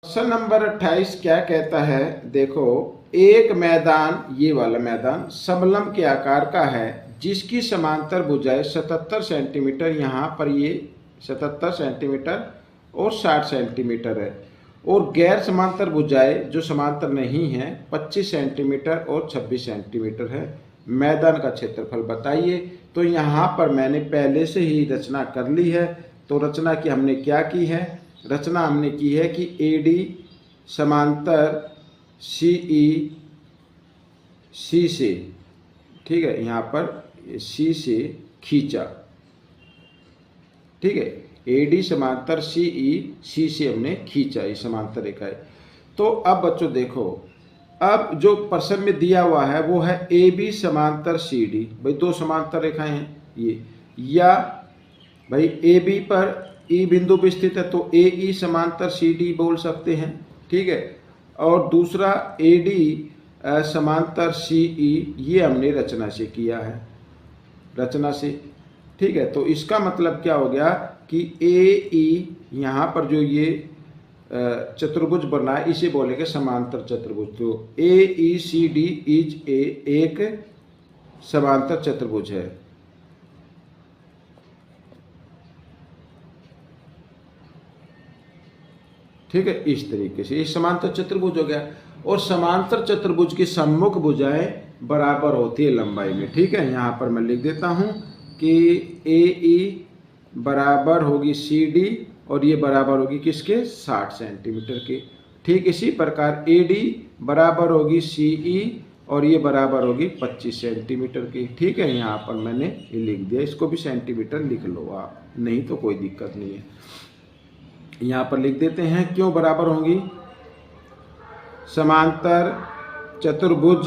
Question number 28 क्या कहता है, देखो एक मैदान, ये वाला मैदान समलंब के आकार का है जिसकी समांतर भुजाएं 77 सेंटीमीटर, यहाँ पर ये 77 सेंटीमीटर और 60 सेंटीमीटर है, और गैर समांतर भुजाएं जो समांतर नहीं है 25 सेंटीमीटर और 26 सेंटीमीटर है। मैदान का क्षेत्रफल बताइए। तो यहाँ पर मैंने पहले से ही रचना कर ली है। तो रचना की हमने क्या की है, रचना हमने की है कि AD समांतर CE C से, ठीक है, यहाँ पर C से खींचा, ठीक है, AD समांतर CE C से हमने खींचा, ये समांतर रेखा है। तो अब बच्चों देखो, अब जो प्रश्न में दिया हुआ है वो है AB समांतर CD, भाई दो समांतर रेखाएं हैं ये, या भाई AB पर E बिंदु पे स्थित है तो AE समांतर CD बोल सकते हैं, ठीक है, और दूसरा AD समांतर CE, ये हमने रचना से किया है, रचना से, ठीक है। तो इसका मतलब क्या हो गया कि AE यहाँ पर जो ये चतुर्भुज बना है इसे बोलेंगे समांतर चतुर्भुज। तो AECD इज एक समांतर चतुर्भुज है, ठीक है। इस तरीके से ये समांतर चतुर्भुज हो गया। और समांतर चतुर्भुज की सम्मुख भुजाएं बराबर होती है लंबाई में, ठीक है। यहाँ पर मैं लिख देता हूँ कि AE बराबर होगी CD और ये बराबर होगी किसके, 60 सेंटीमीटर के। ठीक इसी प्रकार AD बराबर होगी CE और ये बराबर होगी 25 सेंटीमीटर की, ठीक है। यहाँ पर मैंने ये लिख दिया, इसको भी सेंटीमीटर लिख लो आप, नहीं तो कोई दिक्कत नहीं है। यहाँ पर लिख देते हैं क्यों बराबर होंगी, समांतर चतुर्भुज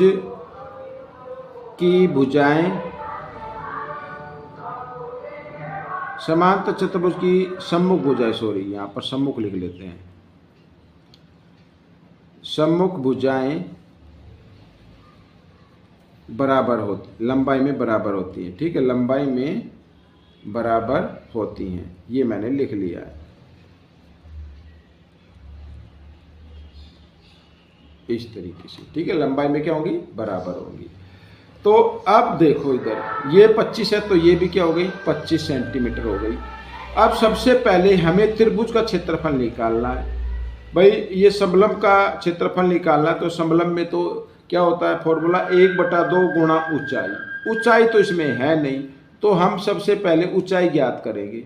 की भुजाएं, समांतर चतुर्भुज की सम्मुख भुजाएं, सॉरी यहाँ पर सम्मुख लिख लेते हैं, सम्मुख भुजाएं बराबर होती, लंबाई में बराबर होती है, ठीक है, लंबाई में बराबर होती हैं, ये मैंने लिख लिया है इस तरीके से, ठीक है, लंबाई में क्या होगी, बराबर होगी। तो अब देखो इधर ये 25 है तो ये भी क्या हो गई, 25 सेंटीमीटर हो गई। अब सबसे पहले हमें त्रिभुज का क्षेत्रफल निकालना है। भाई ये समलंब का क्षेत्रफल निकालना है, तो समलंब में तो क्या होता है फॉर्मूला 1/2 गुणा ऊंचाई। ऊंचाई तो इसमें है नहीं, तो हम सबसे पहले ऊंचाई ज्ञात करेंगे।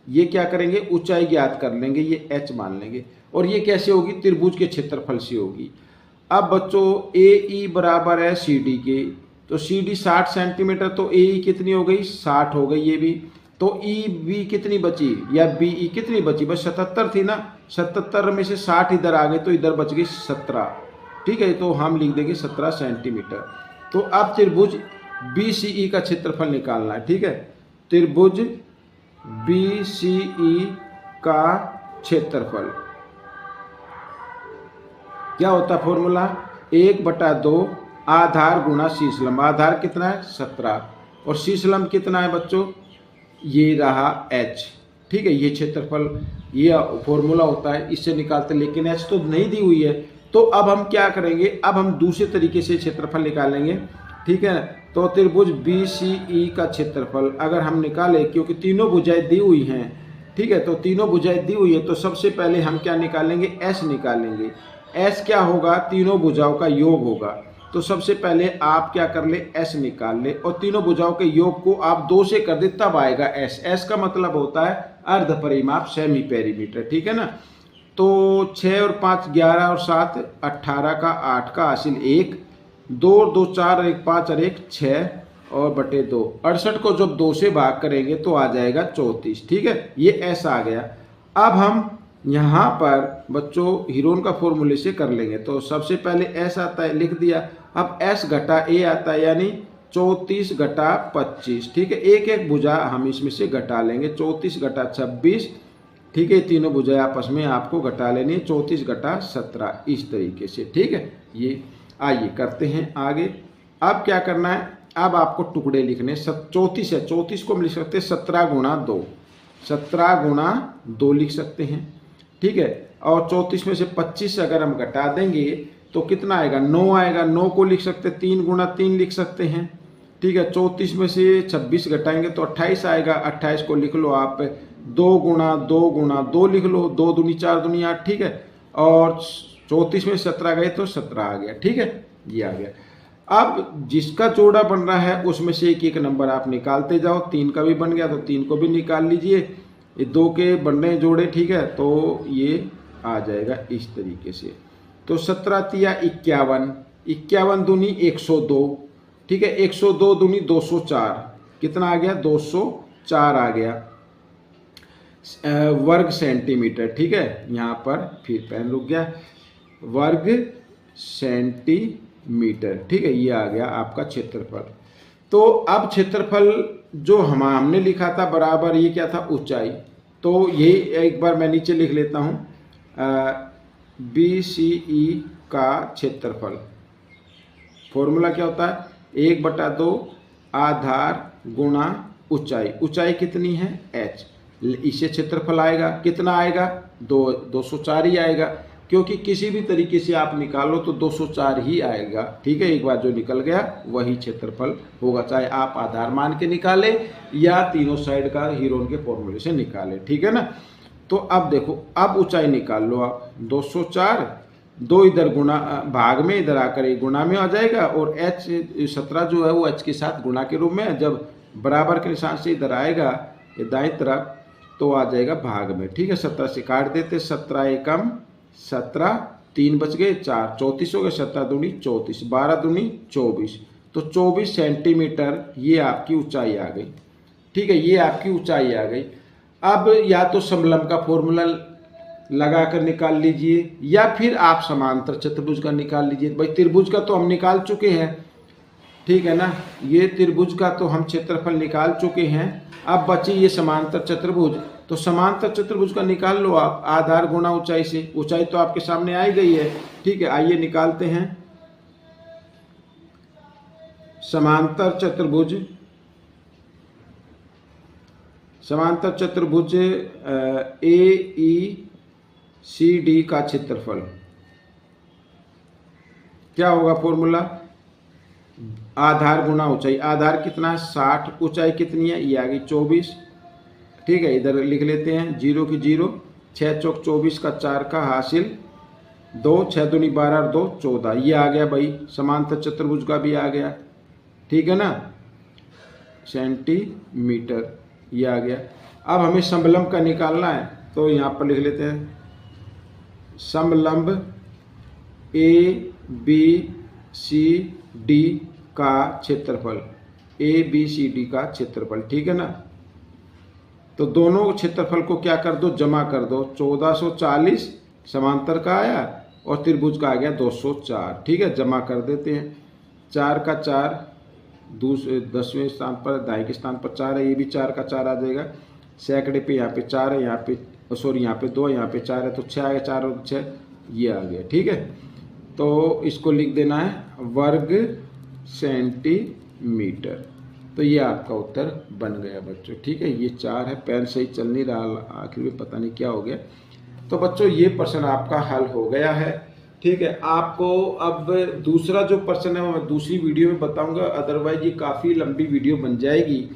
ये क्या करेंगे, ऊंचाई ज्ञात कर लेंगे, ये h मान लेंगे, और ये कैसे होगी, त्रिभुज के क्षेत्रफल से होगी। अब बच्चों AE बराबर है CD के, तो CD 60 सेंटीमीटर, तो AE कितनी हो गई, 60 हो गई ये भी। तो EB कितनी बची, या BE कितनी बची, बस 77 थी ना, 77 में से 60 इधर आ गए तो इधर बच गई 17, ठीक है। तो हम लिख देंगे 17 सेंटीमीटर। तो अब त्रिभुज BCE का क्षेत्रफल निकालना है, ठीक है। त्रिभुज BCE का क्षेत्रफल क्या होता है फॉर्मूला, 1/2 आधार गुणा शीर्षलंब। आधार कितना है, 17, और शीर्षलंब कितना है बच्चों, ये रहा h, ठीक है। ये क्षेत्रफल, ये फॉर्मूला होता है, इससे निकालते, लेकिन h तो नहीं दी हुई है। तो अब हम क्या करेंगे, अब हम दूसरे तरीके से क्षेत्रफल निकालेंगे, ठीक है। तो त्रिभुज BCE का क्षेत्रफल अगर हम निकाले, क्योंकि तीनों भुजाएं दी हुई हैं, ठीक है, तो तीनों भुजाएं दी हुई है, तो सबसे पहले हम क्या निकालेंगे, s निकालेंगे। s क्या होगा, तीनों भुजाओं का योग होगा। तो सबसे पहले आप क्या कर ले, s निकाल ले, और तीनों भुजाओं के योग को आप 2 से कर दे, तब आएगा s। s का मतलब होता है अर्ध परिमाप, सेमी पेरीमीटर, ठीक है ना। तो 6 और 5 11 और 7 18 का 8 का हासिल 1, 2 और 2 4 और 1 5 और 1 6 और बटे 2, 68 को जब 2 से भाग करेंगे तो आ जाएगा 34, ठीक है। ये s आ गया। अब हम यहाँ पर बच्चों हीरोन का फॉर्मूले से कर लेंगे। तो सबसे पहले s आता है, लिख दिया। अब s घटा a आता है, यानी 34 घटा 25, ठीक है। एक एक भुजा हम इसमें से घटा लेंगे, 34 घटा 26, ठीक है। तीनों भुजाएं आपस में आपको घटा लेनी है, 34 घटा 17, इस तरीके से, ठीक है। ये आइए करते हैं आगे। अब क्या करना है, अब आपको टुकड़े लिखने, 34 है, 34 को हम लिख सकते हैं 17 गुणा 2, 17 गुणा 2 लिख सकते हैं, ठीक है। और 34 में से 25 अगर हम घटा देंगे तो कितना आएगा, 9 आएगा। 9 को लिख सकते 3 गुणा 3 लिख सकते हैं, ठीक है। 34 में से 26 घटाएंगे तो 28 आएगा। 28 को लिख लो आप 2 गुणा 2 गुणा 2 लिख लो, 2 दूनी 4 दूनी 8, ठीक है। और 34 में 17 गए तो 17 आ गया, ठीक है, ये आ गया। अब जिसका जोड़ा बन रहा है उसमें से एक एक नंबर आप निकालते जाओ। 3 का भी बन गया तो 3 को भी निकाल लीजिए। ये 2 के बन रहे जोड़े, ठीक है, तो ये आ जाएगा इस तरीके से। तो 17 तिया 51, 51 दूनी 102, ठीक है। 102 दूनी 204, कितना आ गया, 204 आ गया वर्ग सेंटीमीटर, ठीक है। यहाँ पर फिर पेन रुक गया, वर्ग सेंटीमीटर, ठीक है, ये आ गया आपका क्षेत्रफल। तो अब क्षेत्रफल जो हमने लिखा था बराबर, ये क्या था, ऊंचाई। तो ये एक बार मैं नीचे लिख लेता हूँ, BCE का क्षेत्रफल, फॉर्मूला क्या होता है, 1/2 आधार गुणा ऊंचाई। ऊंचाई कितनी है, h, इससे क्षेत्रफल आएगा, कितना आएगा, 204 ही आएगा, क्योंकि किसी भी तरीके से आप निकालो तो 204 ही आएगा, ठीक है। एक बार जो निकल गया वही क्षेत्रफल होगा, चाहे आप आधार मान के निकाले या तीनों साइड का हीरोन के फॉर्मूले से निकाले, ठीक है ना। तो अब देखो, अब ऊंचाई निकाल लो आप, 204, 2 इधर गुणा भाग में, इधर आकर एक गुणा में आ जाएगा, और h 17 जो है वो h के साथ गुणा के रूप में, जब बराबर के निशान से इधर आएगा ये दाएं तरफ तो आ जाएगा भाग में, ठीक है। 17 से काट देते, 17 एकम 17, 3 बच गए, 4 34 हो गए, 17 दूनी 34, 12 दूनी 24, तो 24 सेंटीमीटर ये आपकी ऊंचाई आ गई, ठीक है, ये आपकी ऊंचाई आ गई। अब या तो समलंब का फॉर्मूला लगा कर निकाल लीजिए या फिर आप समांतर चतुर्भुज का निकाल लीजिए। भाई त्रिभुज का तो हम निकाल चुके हैं, ठीक है ना, ये त्रिभुज का तो हम क्षेत्रफल निकाल चुके हैं। अब बची ये समांतर चतुर्भुज, तो समांतर चतुर्भुज का निकाल लो आप, आधार गुणा ऊंचाई से। ऊंचाई तो आपके सामने आई गई है, ठीक है, आइए निकालते हैं। समांतर चतुर्भुज, समांतर चतुर्भुज AECD का क्षेत्रफल क्या होगा, फॉर्मूला आधार गुणा ऊंचाई। आधार कितना है, 60, ऊंचाई कितनी है, ये आ गई 24, ठीक है। इधर लिख लेते हैं 0 की 0, 6 चौक 24 का 4 का हासिल 2, 6 दूनी 12 और 2 14, ये आ गया भाई, समांतर चतुर्भुज का भी आ गया, ठीक है ना, सेंटीमीटर, ये आ गया। अब हमें समलंब का निकालना है, तो यहाँ पर लिख लेते हैं समलंब ABCD का क्षेत्रफल, ABCD का क्षेत्रफल, ठीक है ना। तो दोनों क्षेत्रफल को क्या कर दो, जमा कर दो, 1440 समांतर का आया और त्रिभुज का आ गया 204, ठीक है, जमा कर देते हैं। 4 का 4 10वें स्थान पर, दाएं के स्थान पर 4 है, ये भी 4 का 4 आ जाएगा। सैकड़े पे यहाँ पे 4 है, यहाँ पे सॉरी यहाँ पे 2, यहाँ पे 4 है, तो 6 आ गया, 4 और 6 ये आ गया, ठीक है। तो इसको लिख देना है वर्ग सेंटीमीटर। तो ये आपका उत्तर बन गया बच्चों, ठीक है। ये 4 है, पेन सही चल नहीं रहा, आखिर में पता नहीं क्या हो गया। तो बच्चों ये प्रश्न आपका हल हो गया है, ठीक है। आपको अब दूसरा जो प्रश्न है वो मैं दूसरी वीडियो में बताऊंगा, अदरवाइज ये काफ़ी लंबी वीडियो बन जाएगी।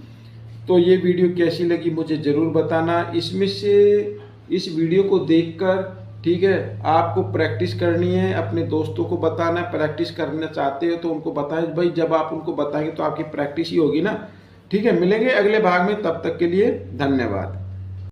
तो ये वीडियो कैसी लगी मुझे ज़रूर बताना। इसमें से इस वीडियो को देखकर, ठीक है, आपको प्रैक्टिस करनी है, अपने दोस्तों को बताना है। प्रैक्टिस करना चाहते हो तो उनको बताएं भाई, जब आप उनको बताएंगे तो आपकी प्रैक्टिस ही होगी ना, ठीक है। मिलेंगे अगले भाग में, तब तक के लिए धन्यवाद।